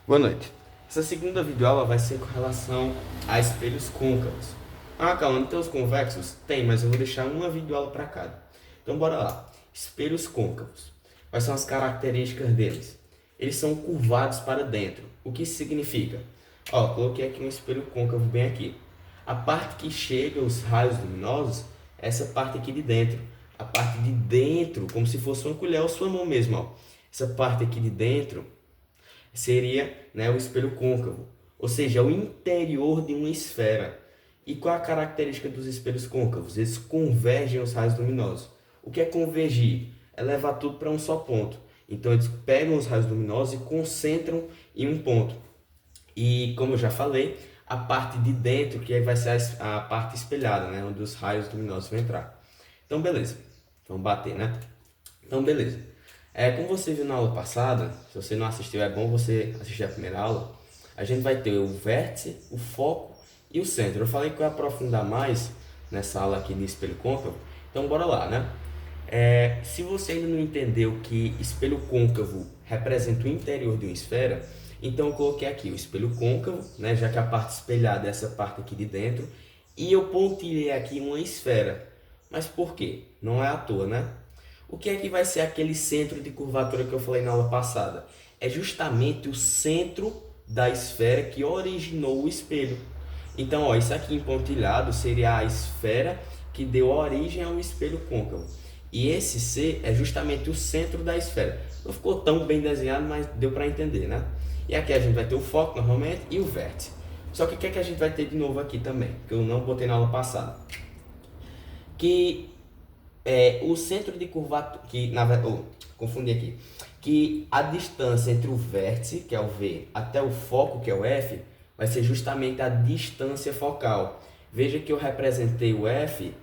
Boa noite. Essa segunda videoaula vai ser com relação a espelhos côncavos. Ah, calma, não tem os convexos? Tem, mas eu vou deixar uma videoaula para cada. Então bora lá. Espelhos côncavos. Quais são as características deles? Eles são curvados para dentro. O que isso significa? Ó, coloquei aqui um espelho côncavo bem aqui. A parte que chega os raios luminosos é essa parte aqui de dentro. A parte de dentro, como se fosse uma colher ou sua mão mesmo, ó. Essa parte aqui de dentro seria, né, o espelho côncavo, ou seja, o interior de uma esfera. E qual a característica dos espelhos côncavos? Eles convergem os raios luminosos. O que é convergir? É levar tudo para um só ponto. Então eles pegam os raios luminosos e concentram em um ponto. E como eu já falei, a parte de dentro, que aí vai ser a parte espelhada, né, onde os raios luminosos vão entrar. Então beleza, vamos bater, né? Então beleza. Como você viu na aula passada, se você não assistiu, é bom você assistir a primeira aula. A gente vai ter o vértice, o foco e o centro. Eu falei que eu ia aprofundar mais nessa aula aqui de espelho côncavo, então bora lá, né? Se você ainda não entendeu que espelho côncavo representa o interior de uma esfera, então eu coloquei aqui o espelho côncavo, né, já que a parte espelhada é essa parte aqui de dentro, e eu pontilhei aqui uma esfera. Mas por quê? Não é à toa, né? O que é que vai ser aquele centro de curvatura que eu falei na aula passada? É justamente o centro da esfera que originou o espelho. Então, ó, isso aqui em pontilhado seria a esfera que deu origem ao espelho côncavo. E esse C é justamente o centro da esfera. Não ficou tão bem desenhado, mas deu para entender, né? E aqui a gente vai ter o foco normalmente e o vértice. Só que o que é que a gente vai ter de novo aqui também? Que eu não botei na aula passada. Que o centro de curvatura, que na verdade, confundi aqui, que a distância entre o vértice, que é o V, até o foco, que é o F, vai ser justamente a distância focal. Veja que eu representei o F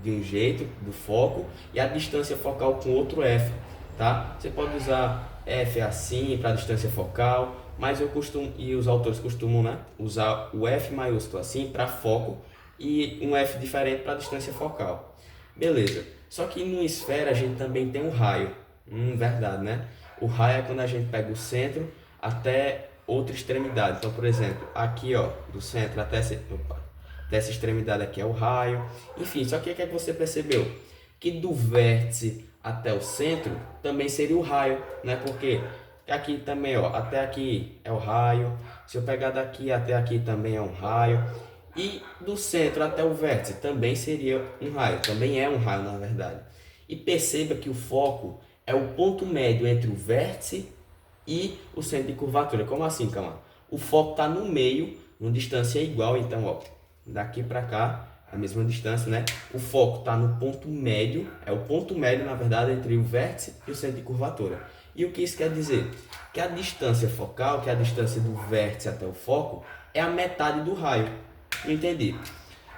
de um jeito, do foco, e a distância focal com outro F, tá? Você pode usar F assim para a distância focal, mas eu costumo, e os autores costumam, né, usar o F maiúsculo assim para foco e um F diferente para a distância focal. Beleza. Só que numa esfera a gente também tem um raio. Verdade, né? O raio é quando a gente pega o centro até outra extremidade. Então, por exemplo, aqui, ó, do centro até essa extremidade aqui é o raio. Enfim, só que o que é que você percebeu? Que do vértice até o centro também seria o raio, né? Porque aqui também, ó, até aqui é o raio. Se eu pegar daqui até aqui também é um raio. E do centro até o vértice também seria um raio, também é um raio na verdade. E perceba que o foco é o ponto médio entre o vértice e o centro de curvatura. Como assim, calma? O foco está no meio, uma distância igual, então ó, daqui para cá, a mesma distância, né? O foco está no ponto médio, é o ponto médio na verdade entre o vértice e o centro de curvatura. E o que isso quer dizer? Que a distância focal, que é a distância do vértice até o foco, é a metade do raio. Não entendi.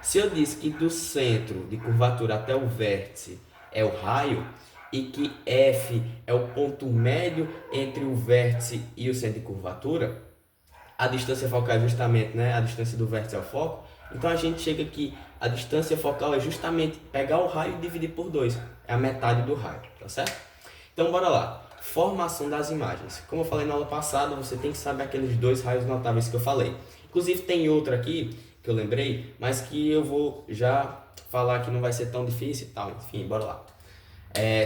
Se eu disse que do centro de curvatura até o vértice é o raio e que F é o ponto médio entre o vértice e o centro de curvatura, a distância focal é justamente, né, a distância do vértice ao foco, então a gente chega que a distância focal é justamente pegar o raio e dividir por 2. É a metade do raio, tá certo? Então bora lá. Formação das imagens. Como eu falei na aula passada, você tem que saber aqueles dois raios notáveis que eu falei. Inclusive tem outro aqui que eu lembrei, mas que eu vou já falar que não vai ser tão difícil e tal. Enfim, bora lá.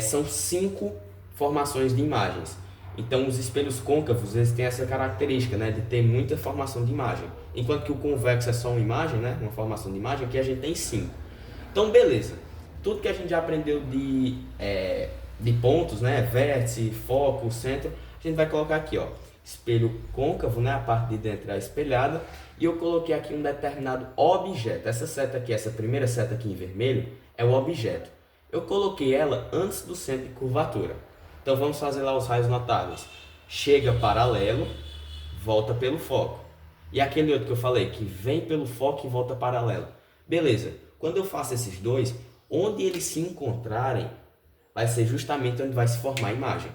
São 5 formações de imagens. Então os espelhos côncavos eles têm essa característica, né, de ter muita formação de imagem. Enquanto que o convexo é só uma imagem, né, uma formação de imagem, aqui a gente tem 5. Então beleza. Tudo que a gente já aprendeu de pontos, né, vértice, foco, centro, a gente vai colocar aqui, ó, espelho côncavo, né, a parte de dentro é espelhada, e eu coloquei aqui um determinado objeto. Essa seta aqui, essa primeira seta aqui em vermelho, é o objeto. Eu coloquei ela antes do centro de curvatura. Então vamos fazer lá os raios notáveis. Chega paralelo, volta pelo foco. E aquele outro que eu falei, que vem pelo foco e volta paralelo. Beleza, quando eu faço esses dois, onde eles se encontrarem, vai ser justamente onde vai se formar a imagem.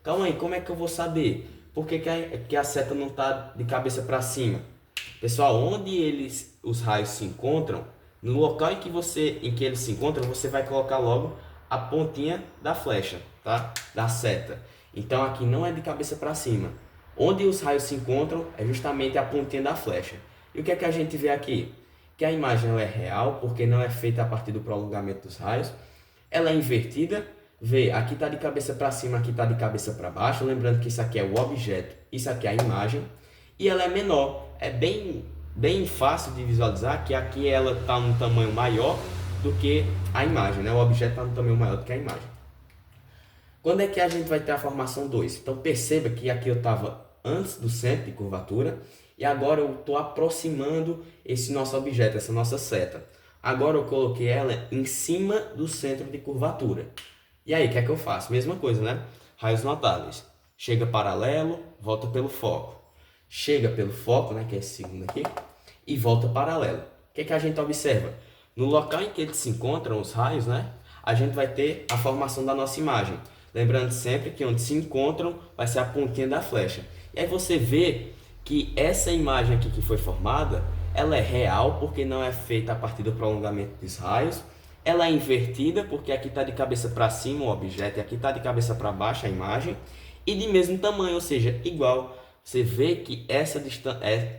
Calma aí, como é que eu vou saber? Por que a seta não está de cabeça para cima? Pessoal, onde os raios se encontram, no local em que eles se encontram, você vai colocar logo a pontinha da flecha, tá? Da seta. Então aqui não é de cabeça para cima. Onde os raios se encontram é justamente a pontinha da flecha. E o que é que a gente vê aqui? Que a imagem ela é real, porque não é feita a partir do prolongamento dos raios. Ela é invertida. Vê, aqui está de cabeça para cima, aqui está de cabeça para baixo. Lembrando que isso aqui é o objeto, isso aqui é a imagem. E ela é menor. É bem fácil de visualizar que aqui ela está num tamanho maior do que a imagem, né? O objeto está num tamanho maior do que a imagem. Quando é que a gente vai ter a formação 2? Então perceba que aqui eu estava antes do centro de curvatura e agora eu estou aproximando esse nosso objeto, essa nossa seta. Agora eu coloquei ela em cima do centro de curvatura. E aí, o que é que eu faço? Mesma coisa, né? Raios notáveis. Chega paralelo, volta pelo foco. Chega pelo foco, né, que é esse segundo aqui, e volta paralelo. O que é que a gente observa? No local em que eles se encontram, os raios, né, a gente vai ter a formação da nossa imagem. Lembrando sempre que onde se encontram vai ser a pontinha da flecha. E aí você vê que essa imagem aqui que foi formada, ela é real porque não é feita a partir do prolongamento dos raios. Ela é invertida porque aqui está de cabeça para cima o objeto e aqui está de cabeça para baixo a imagem. E de mesmo tamanho, ou seja, igual. Você vê que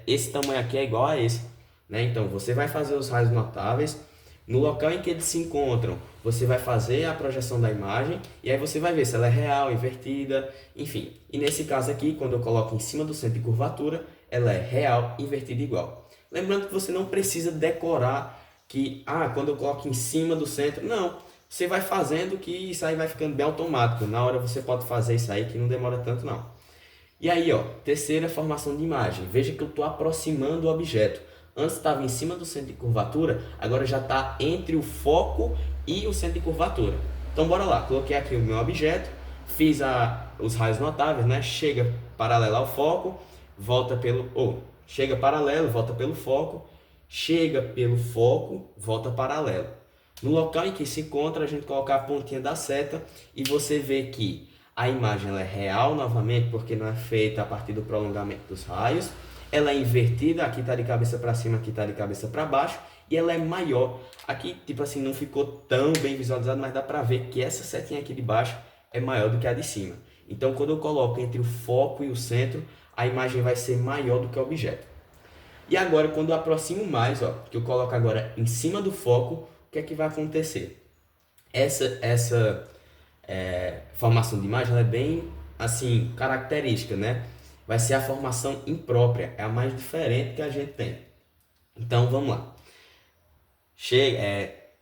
esse tamanho aqui é igual a esse, né? Então você vai fazer os raios notáveis. No local em que eles se encontram, você vai fazer a projeção da imagem e aí você vai ver se ela é real, invertida, enfim. E nesse caso aqui, quando eu coloco em cima do centro de curvatura, ela é real, invertida igual. Lembrando que você não precisa decorar que, quando eu coloco em cima do centro, não. Você vai fazendo que isso aí vai ficando bem automático. Na hora você pode fazer isso aí que não demora tanto não. E aí, ó, terceira formação de imagem. Veja que eu estou aproximando o objeto. Antes estava em cima do centro de curvatura, agora já está entre o foco e o centro de curvatura. Então bora lá, coloquei aqui o meu objeto, fiz os raios notáveis, né? Chega paralelo ao foco, volta chega paralelo, volta pelo foco, chega pelo foco, volta paralelo. No local em que se encontra, a gente coloca a pontinha da seta e você vê que a imagem ela é real novamente porque não é feita a partir do prolongamento dos raios. Ela é invertida, aqui está de cabeça para cima, aqui está de cabeça para baixo, e ela é maior. Aqui, tipo assim, não ficou tão bem visualizado, mas dá para ver que essa setinha aqui de baixo é maior do que a de cima. Então, quando eu coloco entre o foco e o centro, a imagem vai ser maior do que o objeto. E agora, quando eu aproximo mais, ó, que eu coloco agora em cima do foco, o que é que vai acontecer? Essa formação de imagem ela é bem, assim, característica, né? Vai ser a formação imprópria, é a mais diferente que a gente tem. Então vamos lá.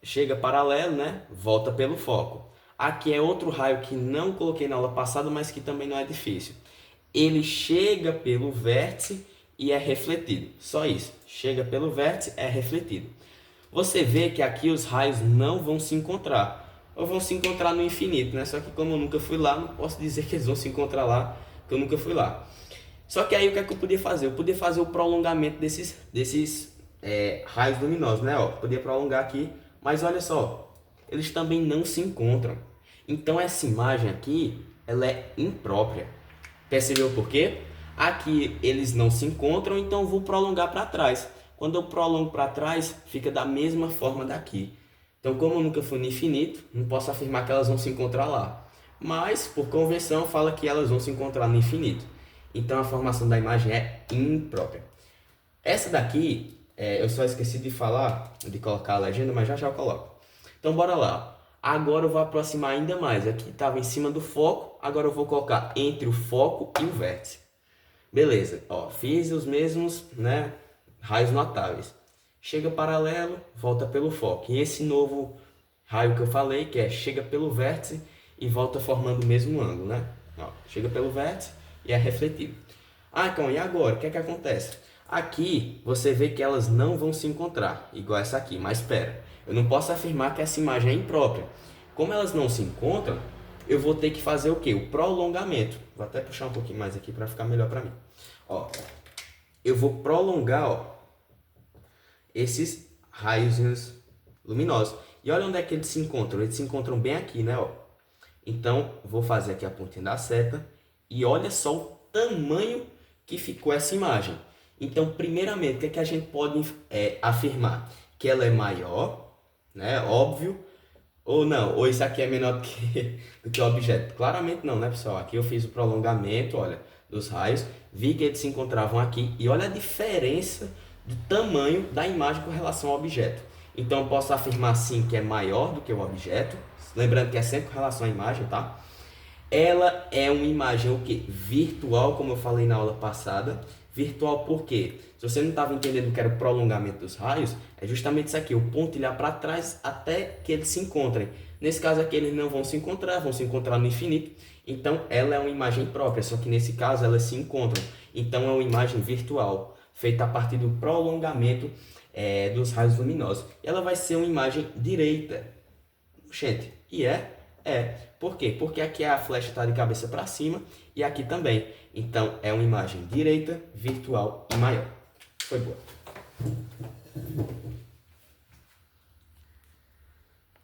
Chega paralelo, né? Volta pelo foco. Aqui é outro raio que não coloquei na aula passada, mas que também não é difícil. Ele chega pelo vértice e é refletido. Só isso. Chega pelo vértice, é refletido. Você vê que aqui os raios não vão se encontrar. Ou vão se encontrar no infinito, né? Só que como eu nunca fui lá, não posso dizer que eles vão se encontrar lá, porque eu nunca fui lá. Só que aí o que é que eu podia fazer? Eu podia fazer o prolongamento desses raios luminosos, né? Ó, podia prolongar aqui, mas olha só, eles também não se encontram. Então essa imagem aqui, ela é imprópria. Percebeu por quê? Aqui eles não se encontram, então eu vou prolongar para trás. Quando eu prolongo para trás, fica da mesma forma daqui. Então, como eu nunca fui no infinito, não posso afirmar que elas vão se encontrar lá. Mas, por convenção, fala que elas vão se encontrar no infinito. Então, a formação da imagem é imprópria. Essa daqui, eu só esqueci de falar, de colocar a legenda, mas já eu coloco. Então, bora lá. Agora eu vou aproximar ainda mais. Aqui estava em cima do foco, agora eu vou colocar entre o foco e o vértice. Beleza, ó, fiz os mesmos, né, raios notáveis. Chega paralelo, volta pelo foco. E esse novo raio que eu falei, que chega pelo vértice e volta formando o mesmo ângulo, né? Ó, chega pelo vértice e é refletido. Então, e agora? O que é que acontece? Aqui, você vê que elas não vão se encontrar, igual essa aqui. Mas espera, eu não posso afirmar que essa imagem é imprópria. Como elas não se encontram, eu vou ter que fazer o quê? O prolongamento. Vou até puxar um pouquinho mais aqui para ficar melhor para mim. Ó, eu vou prolongar, ó, esses raios luminosos. E olha onde é que eles se encontram. Eles se encontram bem aqui, né? Ó. Então, vou fazer aqui a pontinha da seta. E olha só o tamanho que ficou essa imagem. Então, primeiramente, o que é que a gente pode afirmar? Que ela é maior, né? Óbvio. Ou não, ou isso aqui é menor do que o objeto. Claramente não, né, pessoal? Aqui eu fiz o prolongamento, olha. dos raios, vi que eles se encontravam aqui e olha a diferença do tamanho da imagem com relação ao objeto. Então eu posso afirmar sim que é maior do que o objeto, lembrando que é sempre com relação à imagem, tá? Ela é uma imagem o quê? Virtual, como eu falei na aula passada. Virtual por quê? Se você não estava entendendo o que era o prolongamento dos raios, é justamente isso aqui, o pontilhar para trás até que eles se encontrem. Nesse caso aqui eles não vão se encontrar no infinito. Então ela é uma imagem própria, só que nesse caso elas se encontram. Então é uma imagem virtual, feita a partir do prolongamento dos raios luminosos. E ela vai ser uma imagem direita. Gente, e é. Por quê? Porque aqui a flecha está de cabeça para cima e aqui também. Então, é uma imagem direita, virtual e maior. Foi boa.